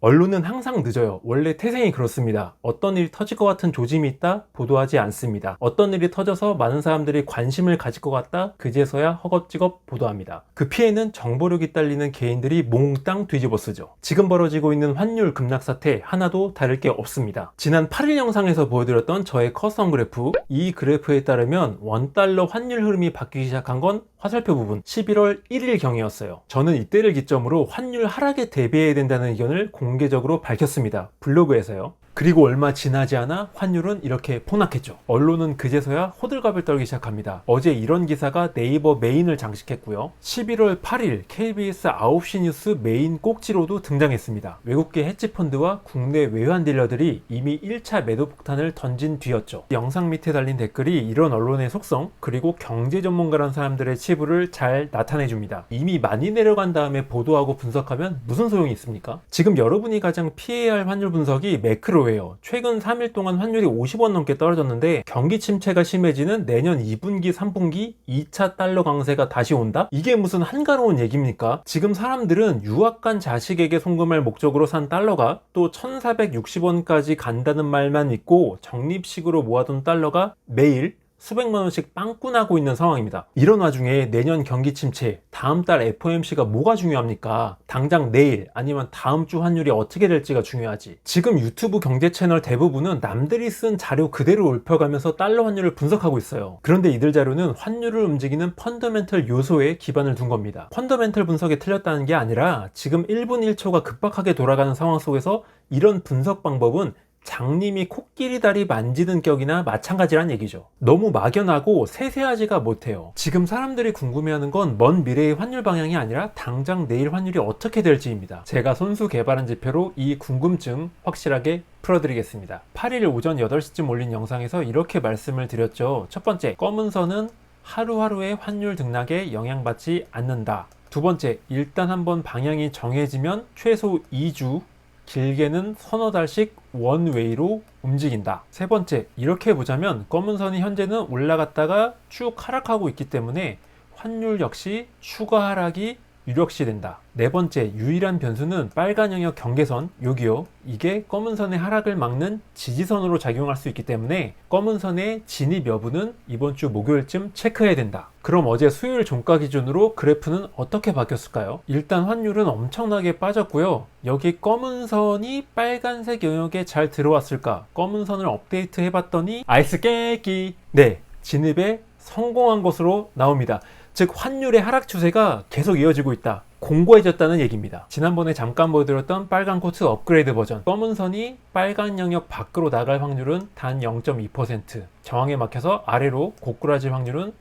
언론은 항상 늦어요. 원래 태생이 그렇습니다. 어떤 일이 터질 것 같은 조짐이 있다? 보도하지 않습니다. 어떤 일이 터져서 많은 사람들이 관심을 가질 것 같다? 그제서야 허겁지겁 보도합니다. 그 피해는 정보력이 딸리는 개인들이 몽땅 뒤집어 쓰죠. 지금 벌어지고 있는 환율 급락 사태 하나도 다를 게 없습니다. 지난 8일 영상에서 보여드렸던 저의 커스텀 그래프, 이 그래프에 따르면 원달러 환율 흐름이 바뀌기 시작한 건 화살표 부분 11월 1일경이었어요. 저는 이때를 기점으로 환율 하락에 대비해야 된다는 의견을 공개적으로 밝혔습니다. 블로그에서요. 그리고 얼마 지나지 않아 환율은 이렇게 폭락했죠. 언론은 그제서야 호들갑을 떨기 시작합니다. 어제 이런 기사가 네이버 메인을 장식했고요. 11월 8일 KBS 9시 뉴스 메인 꼭지로도 등장했습니다. 외국계 헤지펀드와 국내 외환 딜러들이 이미 1차 매도 폭탄을 던진 뒤였죠. 영상 밑에 달린 댓글이 이런 언론의 속성, 그리고 경제 전문가라는 사람들의 치부를 잘 나타내줍니다. 이미 많이 내려간 다음에 보도하고 분석하면 무슨 소용이 있습니까? 지금 여러분이 가장 피해야 할 환율 분석이 매크로예요. 최근 3일 동안 환율이 50원 넘게 떨어졌는데 경기 침체가 심해지는 내년 2분기, 3분기 2차 달러 강세가 다시 온다? 이게 무슨 한가로운 얘기입니까? 지금 사람들은 유학 간 자식에게 송금할 목적으로 산 달러가 또 1460원까지 간다는 말만 믿고 적립식으로 모아둔 달러가 매일 수백만 원씩 빵꾸나고 있는 상황입니다. 이런 와중에 내년 경기 침체, 다음 달 FOMC가 뭐가 중요합니까? 당장 내일 아니면 다음 주 환율이 어떻게 될지가 중요하지. 지금 유튜브 경제 채널 대부분은 남들이 쓴 자료 그대로 읊어가면서 달러 환율을 분석하고 있어요. 그런데 이들 자료는 환율을 움직이는 펀더멘털 요소에 기반을 둔 겁니다. 펀더멘털 분석에 틀렸다는 게 아니라 지금 1분 1초가 급박하게 돌아가는 상황 속에서 이런 분석 방법은 장님이 코끼리 다리 만지는 격이나 마찬가지란 얘기죠. 너무 막연하고 세세하지가 못해요. 지금 사람들이 궁금해하는 건 먼 미래의 환율 방향이 아니라 당장 내일 환율이 어떻게 될지입니다. 제가 손수 개발한 지표로 이 궁금증 확실하게 풀어드리겠습니다. 8일 오전 8시쯤 올린 영상에서 이렇게 말씀을 드렸죠. 첫 번째, 검은 선은 하루하루의 환율 등락에 영향받지 않는다. 두 번째, 일단 한번 방향이 정해지면 최소 2주, 길게는 서너 달씩 원웨이로 움직인다. 세 번째, 이렇게 보자면 검은 선이 현재는 올라갔다가 쭉 하락하고 있기 때문에 환율 역시 추가 하락이 유력시된다. 네 번째, 유일한 변수는 빨간 영역 경계선, 여기요. 이게 검은 선의 하락을 막는 지지선으로 작용할 수 있기 때문에 검은 선의 진입 여부는 이번 주 목요일쯤 체크해야 된다. 그럼 어제 수요일 종가 기준으로 그래프는 어떻게 바뀌었을까요? 일단 환율은 엄청나게 빠졌고요. 여기 검은 선이 빨간색 영역에 잘 들어왔을까? 검은 선을 업데이트 해봤더니 아이스 깨끼! 네, 진입에 성공한 것으로 나옵니다. 즉 환율의 하락 추세가 계속 이어지고 있다. 공고해졌다는 얘기입니다. 지난번에 잠깐 보여드렸던 빨간 코트 업그레이드 버전, 검은 선이 빨간 영역 밖으로 나갈 확률은 단 0.2%, 저항에 막혀서 아래로 고꾸라질 확률은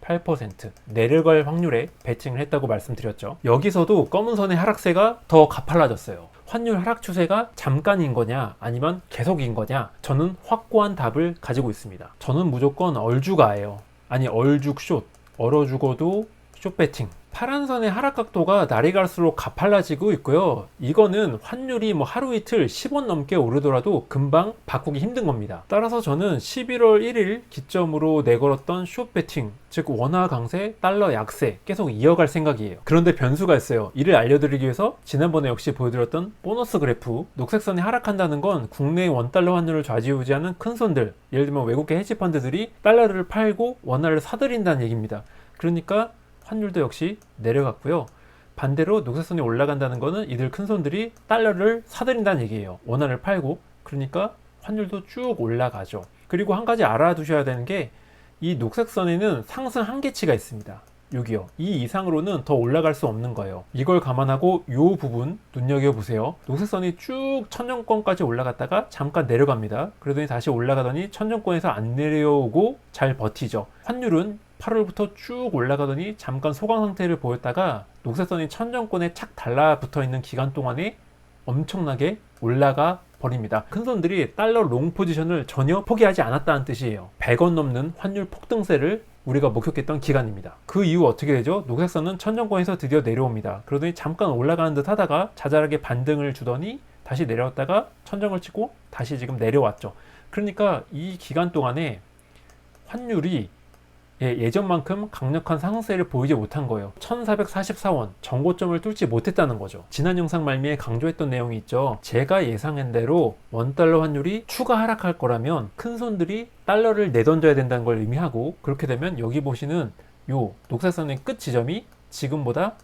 99.8%, 내려갈 확률에 배팅을 했다고 말씀드렸죠. 여기서도 검은 선의 하락세가 더 가팔라졌어요. 환율 하락 추세가 잠깐인 거냐 아니면 계속인 거냐, 저는 확고한 답을 가지고 있습니다. 저는 무조건 얼주가예요. 아니 얼죽 숏, 얼어 죽어도 숏 배팅. 파란 선의 하락 각도가 날이 갈수록 가팔라지고 있고요. 이거는 환율이 하루 이틀 10원 넘게 오르더라도 금방 바꾸기 힘든 겁니다. 따라서 저는 11월 1일 기점으로 내걸었던 숏 배팅, 즉 원화 강세, 달러 약세 계속 이어갈 생각이에요. 그런데 변수가 있어요. 이를 알려드리기 위해서 지난번에 역시 보여드렸던 보너스 그래프, 녹색선이 하락한다는 건 국내 원달러 환율을 좌지우지하는 큰 손들, 예를 들면 외국계 헤지펀드들이 달러를 팔고 원화를 사들인다는 얘기입니다. 그러니까 환율도 역시 내려갔고요. 반대로 녹색선이 올라간다는 것은 이들 큰손들이 달러를 사들인다는 얘기예요. 원화를 팔고. 그러니까 환율도 쭉 올라가죠. 그리고 한 가지 알아두셔야 되는 게 이 녹색선에는 상승 한계치가 있습니다. 여기요. 이 이상으로는 더 올라갈 수 없는 거예요. 이걸 감안하고 이 부분 눈여겨보세요. 녹색선이 쭉 천정권까지 올라갔다가 잠깐 내려갑니다. 그러더니 다시 올라가더니 천정권에서 안 내려오고 잘 버티죠. 환율은 8월부터 쭉 올라가더니 잠깐 소강 상태를 보였다가 녹색선이 천정권에 착 달라붙어 있는 기간 동안에 엄청나게 올라가 버립니다. 큰손들이 달러 롱 포지션을 전혀 포기하지 않았다는 뜻이에요. 100원 넘는 환율 폭등세를 우리가 목격했던 기간입니다. 그 이후 어떻게 되죠? 녹색선은 천정권에서 드디어 내려옵니다. 그러더니 잠깐 올라가는 듯 하다가 자잘하게 반등을 주더니 다시 내려왔다가 천정을 치고 다시 지금 내려왔죠. 그러니까 이 기간 동안에 환율이 예전만큼 강력한 상승세를 보이지 못한 거예요. 1444원 정고점을 뚫지 못했다는 거죠. 지난 영상 말미에 강조했던 내용이 있죠. 제가 예상한 대로 원달러 환율이 추가 하락할 거라면 큰손들이 달러를 내던져야 된다는 걸 의미하고, 그렇게 되면 여기 보시는 요 녹색선의 끝 지점이 지금보다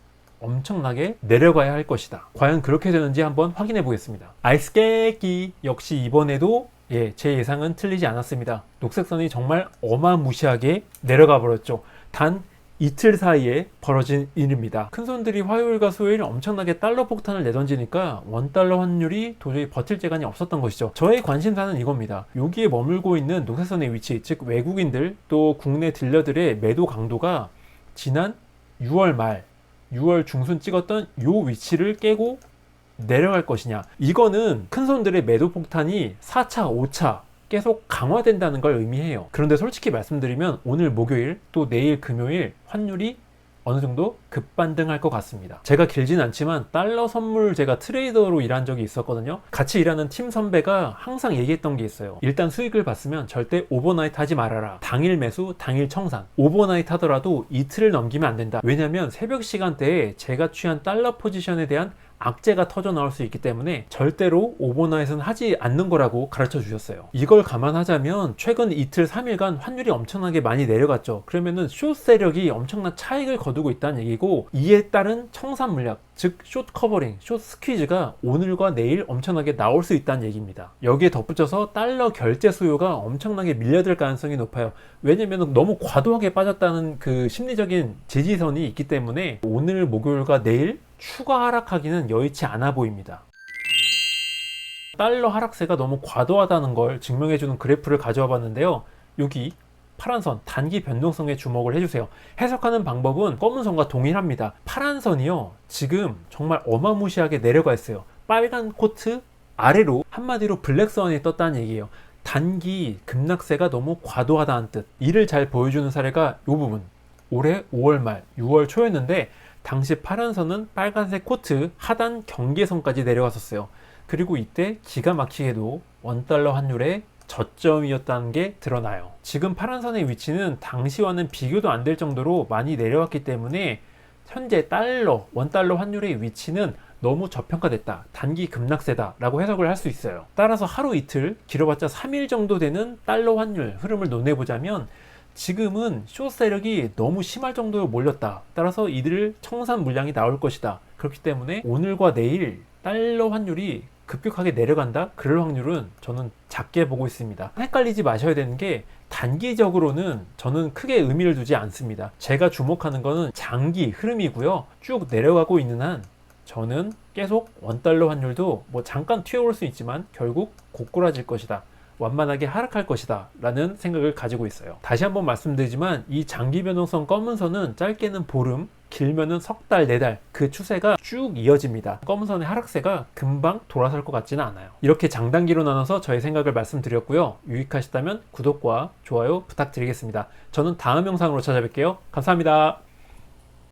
엄청나게 내려가야 할 것이다. 과연 그렇게 되는지 한번 확인해 보겠습니다. 아이스 깨끼 역시 이번에도 제 예상은 틀리지 않았습니다. 녹색선이 정말 어마무시하게 내려가 버렸죠. 단 이틀 사이에 벌어진 일입니다. 큰손들이 화요일과 수요일 엄청나게 달러 폭탄을 내던지니까 원달러 환율이 도저히 버틸 재간이 없었던 것이죠. 저의 관심사는 이겁니다. 여기에 머물고 있는 녹색선의 위치, 즉 외국인들 또 국내 딜러들의 매도 강도가 지난 6월 말 6월 중순 찍었던 요 위치를 깨고 내려갈 것이냐, 이거는 큰손들의 매도 폭탄이 4차, 5차 계속 강화된다는 걸 의미해요. 그런데 솔직히 말씀드리면 오늘 목요일 또 내일 금요일 환율이 어느 정도 급반등할 것 같습니다. 제가 길진 않지만 달러 선물 제가 트레이더로 일한 적이 있었거든요. 같이 일하는 팀 선배가 항상 얘기했던 게 있어요. 일단 수익을 봤으면 절대 오버나이트 하지 말아라. 당일 매수, 당일 청산. 오버나이트 하더라도 이틀을 넘기면 안 된다. 왜냐면 새벽 시간대에 제가 취한 달러 포지션에 대한 악재가 터져 나올 수 있기 때문에 절대로 오버나잇은 하지 않는 거라고 가르쳐 주셨어요. 이걸 감안하자면 최근 이틀 3일간 환율이 엄청나게 많이 내려갔죠. 그러면은 숏 세력이 엄청난 차익을 거두고 있다는 얘기고, 이에 따른 청산 물약, 즉 숏 커버링, 숏 스퀴즈가 오늘과 내일 엄청나게 나올 수 있다는 얘기입니다. 여기에 덧붙여서 달러 결제 수요가 엄청나게 밀려들 가능성이 높아요. 왜냐면 너무 과도하게 빠졌다는 그 심리적인 지지선이 있기 때문에 오늘 목요일과 내일 추가 하락하기는 여의치 않아 보입니다. 달러 하락세가 너무 과도하다는 걸 증명해주는 그래프를 가져와 봤는데요. 여기 파란 선, 단기 변동성에 주목을 해주세요. 해석하는 방법은 검은 선과 동일합니다. 파란 선이요, 지금 정말 어마무시하게 내려가 있어요. 빨간 코트 아래로 한마디로 블랙선이 떴다는 얘기예요. 단기 급락세가 너무 과도하다는 뜻. 이를 잘 보여주는 사례가 이 부분. 올해 5월 말, 6월 초였는데 당시 파란 선은 빨간색 코트 하단 경계선까지 내려갔었어요. 그리고 이때 기가 막히게도 원달러 환율의 저점이었다는 게 드러나요. 지금 파란 선의 위치는 당시와는 비교도 안 될 정도로 많이 내려왔기 때문에 현재 원달러 환율의 위치는 너무 저평가됐다, 단기 급락세다 라고 해석을 할 수 있어요. 따라서 하루 이틀, 길어봤자 3일 정도 되는 달러 환율 흐름을 논해보자면 지금은 숏 세력이 너무 심할 정도로 몰렸다. 따라서 이들 청산 물량이 나올 것이다. 그렇기 때문에 오늘과 내일 달러 환율이 급격하게 내려간다? 그럴 확률은 저는 작게 보고 있습니다. 헷갈리지 마셔야 되는 게 단기적으로는 저는 크게 의미를 두지 않습니다. 제가 주목하는 거는 장기 흐름이고요. 쭉 내려가고 있는 한 저는 계속 원달러 환율도 뭐 잠깐 튀어오를 수 있지만 결국 고꾸라질 것이다, 완만하게 하락할 것이다 라는 생각을 가지고 있어요. 다시 한번 말씀드리지만 이 장기 변동성 검은 선은 짧게는 보름, 길면은 석 달, 네 달 그 추세가 쭉 이어집니다. 검은 선의 하락세가 금방 돌아설 것 같지는 않아요. 이렇게 장단기로 나눠서 저의 생각을 말씀드렸고요. 유익하셨다면 구독과 좋아요 부탁드리겠습니다. 저는 다음 영상으로 찾아뵐게요. 감사합니다.